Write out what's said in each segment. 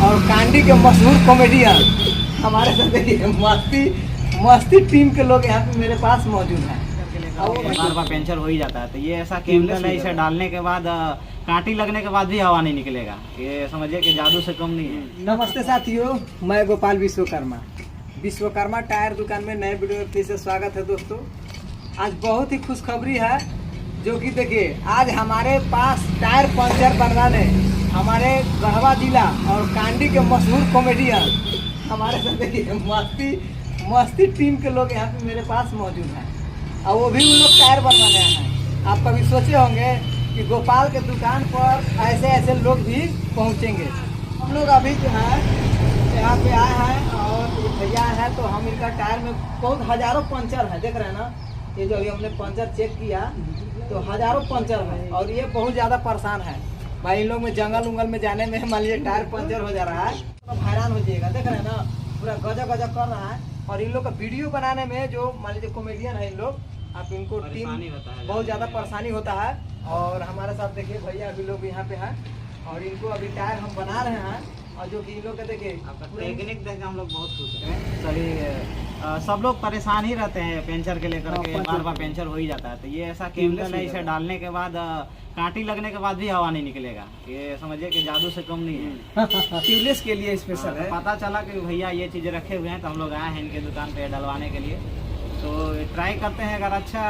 और कांडी के मशहूर कॉमेडियन हमारे साथ देखिए मस्ती टीम के लोग यहाँ पे मेरे पास मौजूद हैं। बार बार पंचर हो ही जाता है, तो ये ऐसा केमिकल है, इसे डालने के बाद कांटी लगने के बाद भी हवा नहीं निकलेगा। ये समझिए कि जादू से कम नहीं है। नमस्ते साथियों, मैं गोपाल विश्वकर्मा टायर दुकान में नए वीडियो में फिर से स्वागत है। दोस्तों, आज बहुत ही खुशखबरी है, जो कि देखिए आज हमारे पास टायर पंचर बनवाने हमारे गढ़वा जिला और कांडी के मशहूर कॉमेडियन हमारे साथ देखिए मस्ती टीम के लोग यहाँ पे मेरे पास मौजूद हैं, और वो भी उन लोग टायर बनवाने हैं। आप कभी सोचे होंगे कि गोपाल के दुकान पर ऐसे लोग भी पहुँचेंगे। हम लोग अभी जो है यहाँ पे आए हैं और ये भैया है, तो हम इनका टायर में बहुत हज़ारों पंचर है, देख रहे हैं ना। ये जो अभी हमने पंचर चेक किया तो हज़ारों पंचर है, और ये बहुत ज़्यादा परेशान है भाई। इन लोग में जंगल उंगल में जाने में मान लीजिए टायर पंचर हो जा रहा है तो हैरान हो जाएगा। देख रहे हैं ना, पूरा गजब कर रहा है। और इन लोग का वीडियो बनाने में जो मान लीजिए कॉमेडियन है इन लोग, आप इनको टीम बहुत ज़्यादा परेशानी होता है। और हमारे साथ देखिए भैया अभी लोग यहाँ पे हैं, और इनको अभी टायर हम बना रहे हैं, और जो कि इन लोग का देखिए टेक्निक देख के हम लोग बहुत खुश हैं। सभी सब लोग परेशान ही रहते हैं पेंचर के लेकर के, बार बार पेंचर हो ही जाता है। तो ये ऐसा केमिकल है, इसे डालने के बाद कांटी लगने के बाद भी हवा नहीं निकलेगा। ये समझिए कि जादू से कम नहीं है। ट्यूबलेस के लिए स्पेशल है। पता चला कि भैया ये चीज़ें रखे हुए हैं, तो हम लोग आए हैं इनके दुकान पे डलवाने के लिए। तो ट्राई करते हैं, अगर अच्छा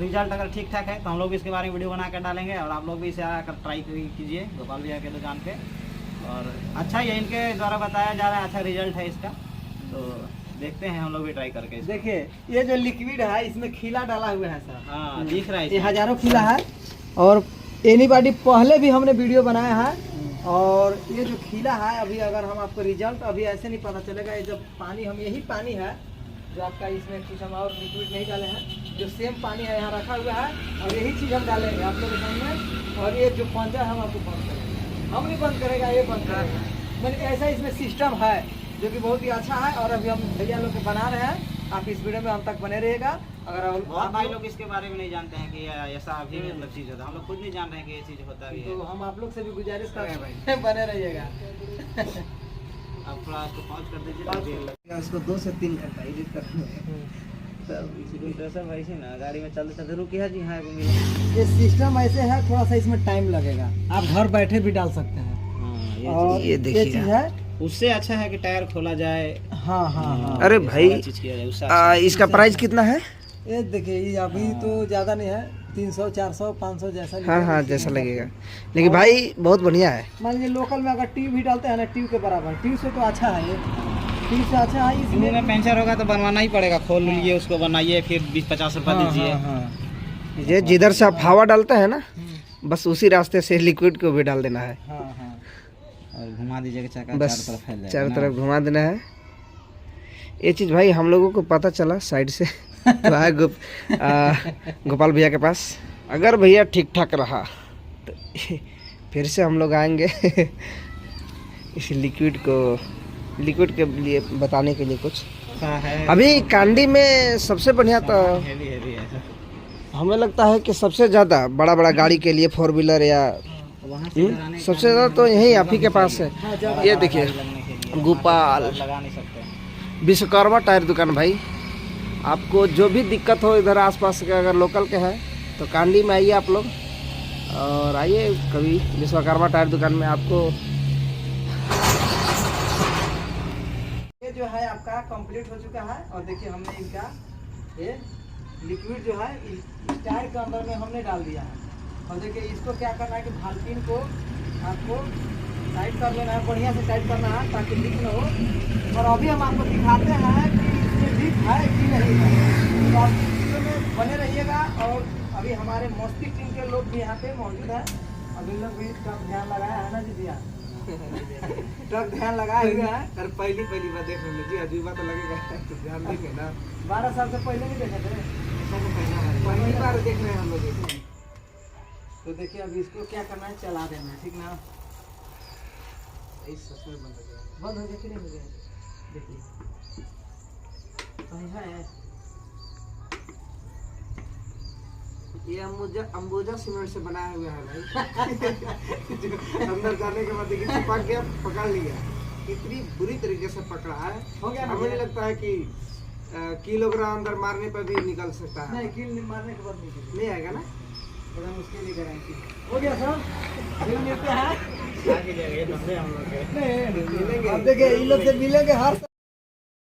रिजल्ट अगर ठीक ठाक है तो हम लोग भी इसके बारे में वीडियो बना कर डालेंगे, और आप लोग भी इसे आकर ट्राई कीजिए गोपाल भैया के दुकान पे। और अच्छा ये इनके द्वारा बताया जा रहा है, अच्छा रिजल्ट है इसका, तो देखते हैं हम लोग भी ट्राई करके। देखिए ये जो लिक्विड है इसमें खीला डाला हुआ है सर। हाँ, दिख रहा है, ये हज़ारों खीला है। और एनीबॉडी पहले भी हमने वीडियो बनाया है, और ये जो खीला है अभी अगर हम आपको रिजल्ट अभी ऐसे नहीं पता चलेगा। ये जब पानी हम यही पानी है जो आपका, इसमें कुछ हम और लिक्विड नहीं डाले हैं, जो सेम पानी है यहाँ रखा हुआ है, और यही चीज़ हम डालेंगे आप लोग के सामने। और ये जो पंचर हम आपको बंद करेंगे, हम नहीं बंद करेगा, ये बंद करेगा। मतलब ऐसा इसमें सिस्टम है जो कि बहुत ही अच्छा है। और अभी हम भैया लोग को बना रहे हैं, आप इस वीडियो में हम तक बने रहिएगा। अगर बहुत भाई लोग इसके बारे में नहीं जानते हैं कि ऐसा भी मतलब चीज़ होता है, हम लोग खुद नहीं जान रहे हैं कि ये चीज़ होता भी है। तो हम आप लोग से भी गुजारिश कर रहे हैं भाई, बने रहिएगा। अब थोड़ा उसको पॉज कर दीजिए, उसको 2 से 3 घंटा एडिट करना है। भाई से ना गाड़ी में चलते चलते रुकी है जी। हाँ, ये सिस्टम ऐसे है, थोड़ा सा इसमें टाइम लगेगा, आप घर बैठे भी डाल सकते हैं। और ये देखिए चीज है, उससे अच्छा है कि टायर खोला जाए। हाँ। अरे भाई इसका प्राइस कितना है? ये देखिए ये अभी तो ज़्यादा नहीं है, 300 400 500 जैसा। हाँ जैसा लगेगा, लेकिन भाई बहुत बढ़िया है। मान लीजिए लोकल में अगर ट्यूब भी डालते हैं ना, ट्यूब के बराबर, ट्यूब से तो अच्छा है, ये ट्यूब से अच्छा है। इसमें में पंचर होगा तो बनवाना ही पड़ेगा, खोल लीजिए उसको, बनाइए, फिर 20-50 रुपये दीजिए। ये जिधर से आप हवा डालते हैं ना, बस उसी रास्ते से लिक्विड को भी डाल देना है। और घुमा दीजिएगा, बस चारों तरफ घुमा देना है। ये चीज़ भाई हम लोगों को पता चला साइड से तो आए गोपाल भैया के पास। अगर भैया ठीक ठाक रहा तो फिर से हम लोग आएंगे इस लिक्विड के लिए बताने के लिए कुछ है। अभी कांडी में सबसे बढ़िया तो हमें लगता है कि सबसे ज़्यादा बड़ा गाड़ी के लिए 4 व्हीलर या सबसे ज़्यादा तो यही आप ही के पास है। ये देखिए गोपाल लगा नहीं सकते, विश्वकर्मा टायर दुकान। भाई आपको जो भी दिक्कत हो इधर आसपास के, अगर लोकल के हैं तो कांडी में आइए आप लोग, और आइए कभी विश्वकर्मा टायर दुकान में। आपको ये जो है आपका कंप्लीट हो चुका है, और देखिए हमने इनका ये लिक्विड जो है इस टायर के अंदर में हमने डाल दिया है। और देखिए इसको क्या करना है कि भाल्पिन को आपको टाइट कर लेना है, बढ़िया से टाइट करना है ताकि लीक न हो। और अभी हम आपको दिखाते हैं कि इसमें लीक है कि नहीं है, तो आप वीडियो में बने रहिएगा। और अभी हमारे मस्ती टीम के लोग भी यहाँ पे मौजूद हैं, अभी लोग भी ट्रक ध्यान लगाया है ना जी दिया ट्रक ध्यान लगाए हुए हैं। अरे पहली बार देख रहे जी, अजूबा तो लगेगा तो ध्यान देंगे ना। 12 साल से पहले नहीं देखे थे, पहली बार देख रहे हैं हम लोग। तो देखिए अभी इसको क्या करना है, चला देना है, ठीक ना। बंद हो गया कि नहीं हो गया, देखिए कहीं है। ये अंबुजा सीमेंट से बनाया हुआ है भाई। अंदर जाने के बाद देखिए चिपक गया, पकड़ लिया। इतनी बुरी तरीके से पकड़ा है, हो गया ना हमें नहीं भैया? लगता है कि किलोग्राम अंदर मारने पर भी निकल सकता है। नहीं किल मारने के बाद नहीं किल। नहीं आएगा ना? बड़ा मुश्किल ही गारंटी हो गया सर। फिर मिलते हैं। आगे जाएगा ये धंधे हम लोग के। नहीं मिलेंगे। अब देखिए इन लोग से मिलेंगे हर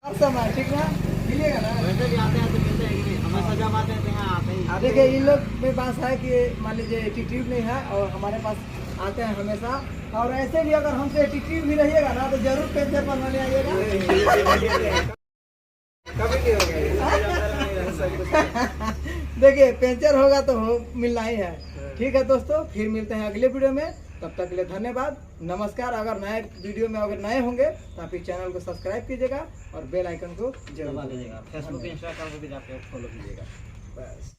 समय, ठीक ना? मिलेगा ना? वैसे भी आते हैं तो मिलते हैं कि नहीं, हमेशा जब आते हैं तो यहाँ आते ही अब देखिए इन लोग में बात है कि मान लीजिए एटीट्यूड नहीं है और हमारे पास आते हैं हमेशा, और ऐसे भी अगर हमसे एटीट्यूड भी रहिएगा ना तो जरूर पेंशन बनवाने आइएगा। कभी नहीं होगा ये। देखिए पेंचर होगा तो मिलना ही है। ठीक है दोस्तों, फिर मिलते हैं अगले वीडियो में, तब तक के लिए धन्यवाद, नमस्कार। अगर नए वीडियो में अगर नए होंगे तो आप इस चैनल को सब्सक्राइब कीजिएगा और बेल आइकन को जरूर दबा दीजिएगा। फेसबुक इंस्टाग्राम पे भी जाके फॉलो कीजिएगा। बस।